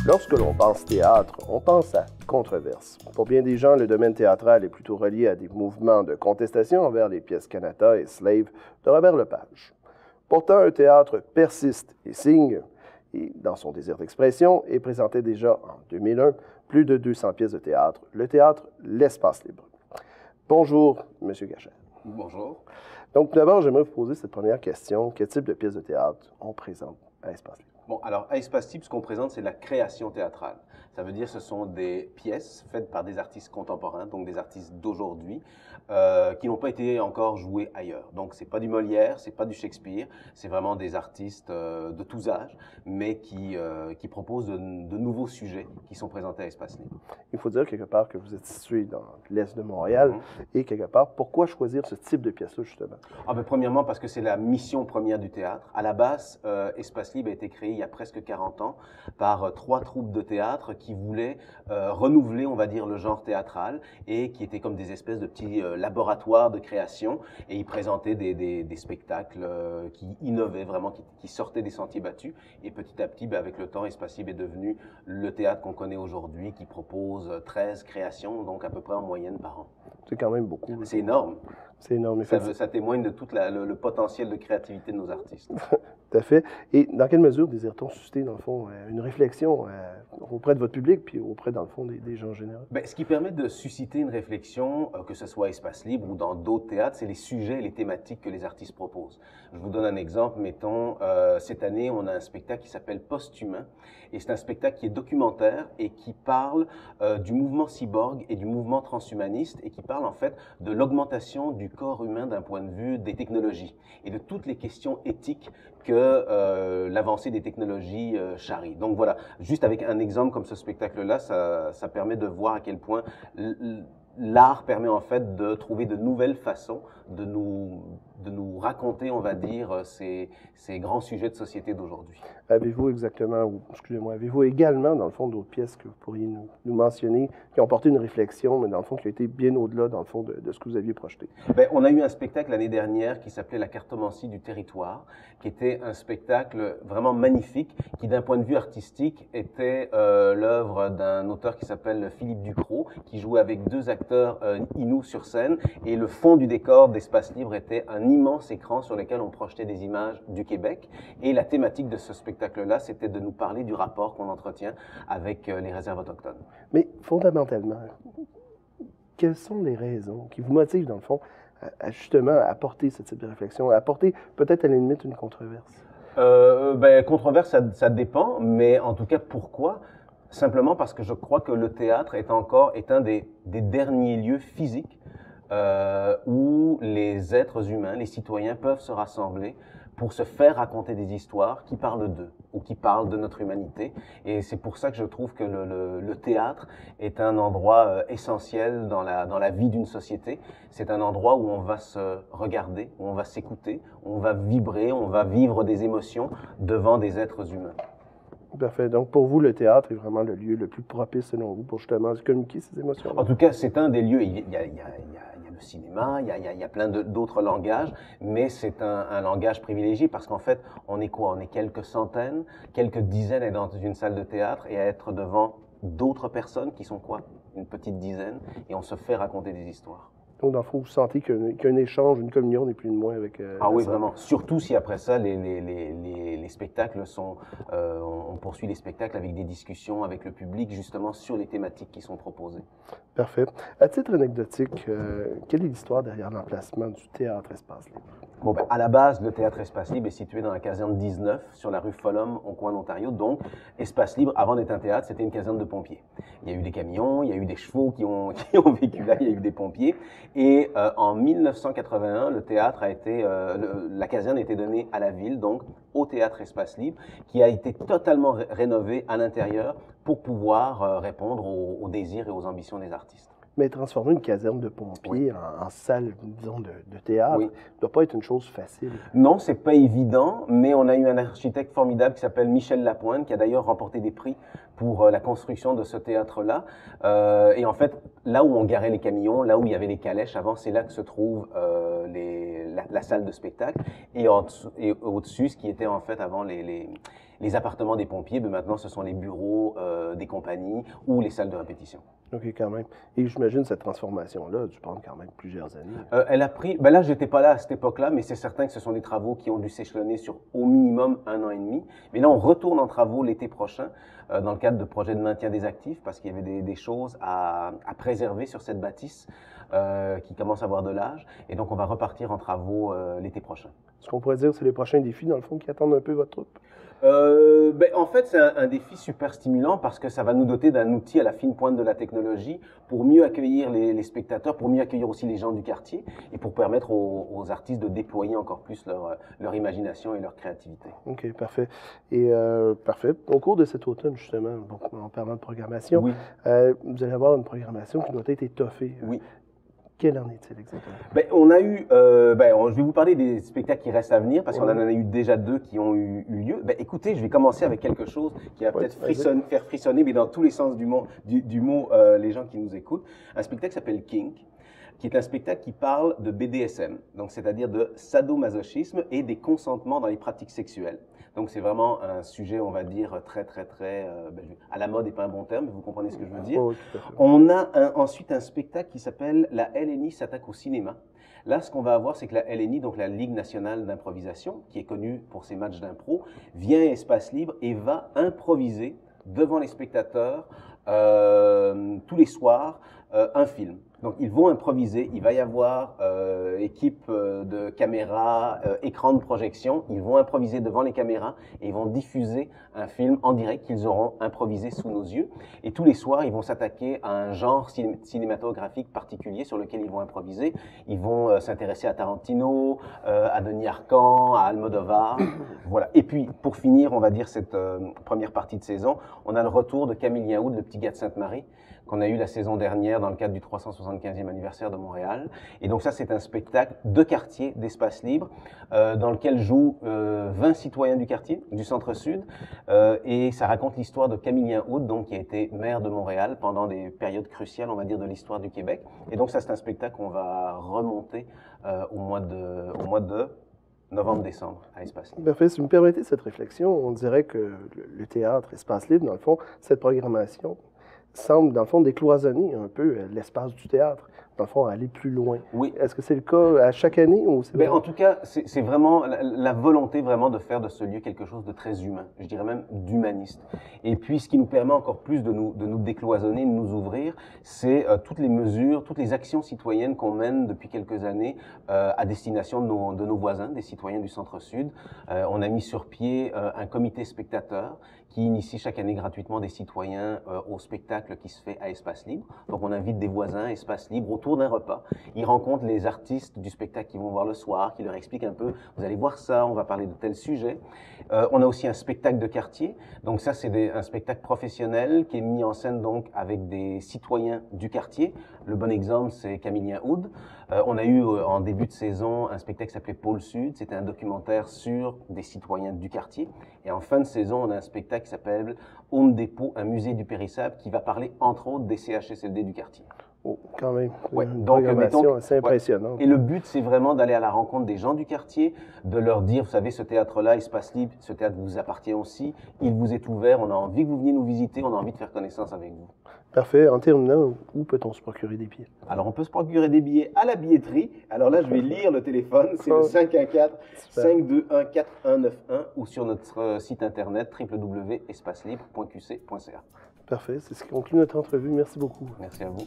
Lorsque l'on pense théâtre, on pense à controverse. Pour bien des gens, le domaine théâtral est plutôt relié à des mouvements de contestation envers les pièces Kanata et Slave de Robert Lepage. Pourtant, un théâtre persiste et signe, et dans son désir d'expression, et présentait déjà en 2001 plus de 200 pièces de théâtre, le théâtre L'Espace Libre. Bonjour, M. Gachel. Bonjour. Donc, d'abord, j'aimerais vous poser cette première question. Quel type de pièces de théâtre on présente à Espace Libre? Bon, alors, à Espace Libre, ce qu'on présente, c'est de la création théâtrale. Ça veut dire que ce sont des pièces faites par des artistes contemporains, donc des artistes d'aujourd'hui, qui n'ont pas été encore jouées ailleurs. Donc, c'est pas du Molière, c'est pas du Shakespeare, c'est vraiment des artistes de tous âges, mais qui proposent de nouveaux sujets qui sont présentés à Espace Libre. Il faut dire quelque part que vous êtes situé dans l'est de Montréal, et quelque part, pourquoi choisir ce type de pièce-là, justement? Ah ben, premièrement, parce que c'est la mission première du théâtre. À la base, Espace Libre a été créé il y a presque 40 ans par 3 troupes de théâtre qui voulaient renouveler, on va dire, le genre théâtral et qui étaient comme des espèces de petits laboratoires de création. Et ils présentaient des spectacles qui innovaient vraiment, qui sortaient des sentiers battus. Et petit à petit, ben, avec le temps, Espace Libre est devenu le théâtre qu'on connaît aujourd'hui, qui propose 13 créations, donc à peu près en moyenne par an. C'est quand même beaucoup. C'est énorme. C'est énorme. Ça témoigne de tout le potentiel de créativité de nos artistes. Tout à fait. Et dans quelle mesure désire-t-on susciter, dans le fond, une réflexion auprès de votre public, puis auprès, dans le fond, des gens en général? Bien, ce qui permet de susciter une réflexion, que ce soit à Espace Libre ou dans d'autres théâtres, c'est les sujets et les thématiques que les artistes proposent. Je vous donne un exemple. Mettons, cette année, on a un spectacle qui s'appelle Post-humain. Et c'est un spectacle qui est documentaire et qui parle du mouvement cyborg et du mouvement transhumaniste et qui parle en fait de l'augmentation du corps humain d'un point de vue des technologies et de toutes les questions éthiques que l'avancée des technologies charrie. Donc voilà, juste avec un exemple comme ce spectacle-là, ça permet de voir à quel point l'art permet en fait de trouver de nouvelles façons de nous raconter, on va dire, ces grands sujets de société d'aujourd'hui. Avez-vous avez-vous également, dans le fond, d'autres pièces que vous pourriez nous mentionner, qui ont porté une réflexion, mais dans le fond, qui a été bien au-delà, dans le fond, de ce que vous aviez projeté? Bien, on a eu un spectacle l'année dernière qui s'appelait La cartomancie du territoire, qui était un spectacle vraiment magnifique, qui d'un point de vue artistique était l'œuvre d'un auteur qui s'appelle Philippe Ducrot, qui jouait avec 2 acteurs Inuits sur scène, et le fond du décor d'Espace Libre était un immense écran sur lequel on projetait des images du Québec, et la thématique de ce spectacle-là, c'était de nous parler du rapport qu'on entretient avec les réserves autochtones. Mais fondamentalement, quelles sont les raisons qui vous motivent, dans le fond, à justement apporter ce type de réflexion, à apporter peut-être à la limite une controverse? Ben, controverse, ça dépend, mais en tout cas, pourquoi? Simplement parce que je crois que le théâtre est un des derniers lieux physiques où les êtres humains, les citoyens peuvent se rassembler pour se faire raconter des histoires qui parlent d'eux ou qui parlent de notre humanité. Et c'est pour ça que je trouve que le théâtre est un endroit essentiel dans la vie d'une société. C'est un endroit où on va se regarder, où on va s'écouter, où on va vibrer, on va vivre des émotions devant des êtres humains. Parfait. Donc, pour vous, le théâtre est vraiment le lieu le plus propice, selon vous, pour justement communiquer ces émotions? En tout cas, c'est un des lieux. Il y a le cinéma, il y a plein d'autres langages, mais c'est un langage privilégié parce qu'en fait, on est quoi? On est quelques centaines, quelques dizaines à être dans une salle de théâtre et à être devant d'autres personnes qui sont quoi? Une petite dizaine, et on se fait raconter des histoires. Donc, dans le fond, vous sentez qu'il y a un échange, une communion, ni plus ni moins avec... Ah oui, vraiment. Surtout si après ça, les spectacles sont... on poursuit les spectacles avec des discussions avec le public, justement, sur les thématiques qui sont proposées. Parfait. À titre anecdotique, quelle est l'histoire derrière l'emplacement du Théâtre Espace Libre? Bon, ben, à la base, le Théâtre Espace Libre est situé dans la caserne 19, sur la rue Folhomme, au coin d'Ontario. Donc, Espace Libre, avant d'être un théâtre, c'était une caserne de pompiers. Il y a eu des camions, il y a eu des chevaux qui ont vécu là, il y a eu des pompiers. Et en 1981, le théâtre a été, la caserne a été donnée à la ville, donc au Théâtre Espace Libre, qui a été totalement rénové à l'intérieur pour pouvoir répondre aux désirs et aux ambitions des artistes. Mais transformer une caserne de pompiers en salle, disons, de théâtre, ne doit pas être une chose facile. Non, c'est pas évident, mais on a eu un architecte formidable qui s'appelle Michel Lapointe, qui a d'ailleurs remporté des prix pour la construction de ce théâtre-là. Et en fait, là où on garait les camions, là où il y avait les calèches avant, c'est là que se trouve la salle de spectacle, et au-dessus, ce qui était en fait avant les appartements des pompiers, mais maintenant ce sont les bureaux des compagnies ou les salles de répétition. OK, quand même. Et j'imagine cette transformation-là a dû prendre quand même plusieurs années. Elle a pris, ben là, j'étais pas là à cette époque-là, mais c'est certain que ce sont des travaux qui ont dû s'échelonner sur au minimum 1 an et demi. Mais là, on retourne en travaux l'été prochain, dans le cadre de projets de maintien des actifs, parce qu'il y avait des choses à préserver sur cette bâtisse qui commence à avoir de l'âge. Et donc, on va repartir en travaux l'été prochain. Ce qu'on pourrait dire, c'est les prochains défis, dans le fond, qui attendent un peu votre troupe? En fait, c'est un défi super stimulant parce que ça va nous doter d'un outil à la fine pointe de la technologie pour mieux accueillir les spectateurs, pour mieux accueillir aussi les gens du quartier et pour permettre aux artistes de déployer encore plus leur imagination et leur créativité. OK, parfait. Et parfait. Au cours de cet automne, justement, bon, en parlant de programmation, Oui. vous allez avoir une programmation qui doit être étoffée. Oui. Quelle en est-il exactement? On a eu, je vais vous parler des spectacles qui restent à venir parce qu'on en a eu déjà 2 qui ont eu lieu. Écoutez, je vais commencer avec quelque chose qui va peut-être faire frissonner, mais dans tous les sens du mot, les gens qui nous écoutent. Un spectacle s'appelle Kink, qui est un spectacle qui parle de BDSM, donc c'est-à-dire de sadomasochisme et des consentements dans les pratiques sexuelles. Donc c'est vraiment un sujet, on va dire, très à la mode n'est pas un bon terme, mais vous comprenez ce que je veux dire. Oh, tout à fait. On a ensuite un spectacle qui s'appelle La LNI s'attaque au cinéma. Là, ce qu'on va avoir, c'est que la LNI, donc la Ligue nationale d'improvisation, qui est connue pour ses matchs d'impro, vient à Espace Libre et va improviser devant les spectateurs tous les soirs un film. Donc ils vont improviser, il va y avoir équipe de caméras, écran de projection, ils vont improviser devant les caméras et ils vont diffuser un film en direct qu'ils auront improvisé sous nos yeux. Et tous les soirs, ils vont s'attaquer à un genre cinématographique particulier sur lequel ils vont improviser. Ils vont s'intéresser à Tarantino, à Denis Arcand, à Almodovar. Voilà. Et puis, pour finir, on va dire cette première partie de saison, on a le retour de Camille Yaoud, le petit gars de Sainte-Marie, qu'on a eu la saison dernière dans le cadre du 375e anniversaire de Montréal. Et donc ça, c'est un spectacle de quartier, d'espace libre, dans lequel jouent 20 citoyens du quartier, du centre-sud, et ça raconte l'histoire de Camille Yaoud, donc qui a été maire de Montréal pendant des périodes cruciales, on va dire, de l'histoire du Québec. Et donc ça, c'est un spectacle qu'on va remonter au mois de novembre-décembre à Espace Libre. Parfait. Si vous me permettez cette réflexion, on dirait que le théâtre, Espace Libre, dans le fond, cette programmation semble, dans le fond, décloisonner un peu l'espace du théâtre, dans le fond, aller plus loin. Oui. Est-ce que c'est le cas à chaque année ou c'est En tout cas, c'est vraiment la volonté vraiment de faire de ce lieu quelque chose de très humain, je dirais même d'humaniste. Et puis, ce qui nous permet encore plus de nous décloisonner, de nous ouvrir, c'est toutes les mesures, toutes les actions citoyennes qu'on mène depuis quelques années à destination de nos voisins, des citoyens du Centre-Sud. On a mis sur pied un comité spectateur qui initie chaque année gratuitement des citoyens au spectacle qui se fait à Espace Libre. Donc, on invite des voisins à Espace Libre autour d'un repas. Ils rencontrent les artistes du spectacle qu'ils vont voir le soir, qui leur expliquent un peu, vous allez voir ça, on va parler de tel sujet. On a aussi un spectacle de quartier. Donc ça, c'est un spectacle professionnel qui est mis en scène donc avec des citoyens du quartier. Le bon exemple, c'est Camille Yaoud. On a eu en début de saison un spectacle qui s'appelait Pôle Sud. C'était un documentaire sur des citoyens du quartier. Et en fin de saison, on a un spectacle qui s'appelle Home Depot, un musée du périssable, qui va parler entre autres des CHSLD du quartier. Oh, quand même. Ouais, Une donc, programmation assez impressionnante. Et le but, c'est vraiment d'aller à la rencontre des gens du quartier, de leur dire, vous savez, ce théâtre-là, Espace Libre, ce théâtre vous appartient aussi, il vous est ouvert, on a envie que vous veniez nous visiter, on a envie de faire connaissance avec vous. Parfait. En terminant, où peut-on se procurer des billets? Alors, on peut se procurer des billets à la billetterie. Alors là, je vais lire le téléphone, c'est le 514-521-4191 ou sur notre site internet www.espacelibre.qc.ca. Parfait. C'est ce qui conclut notre entrevue. Merci beaucoup. Merci à vous.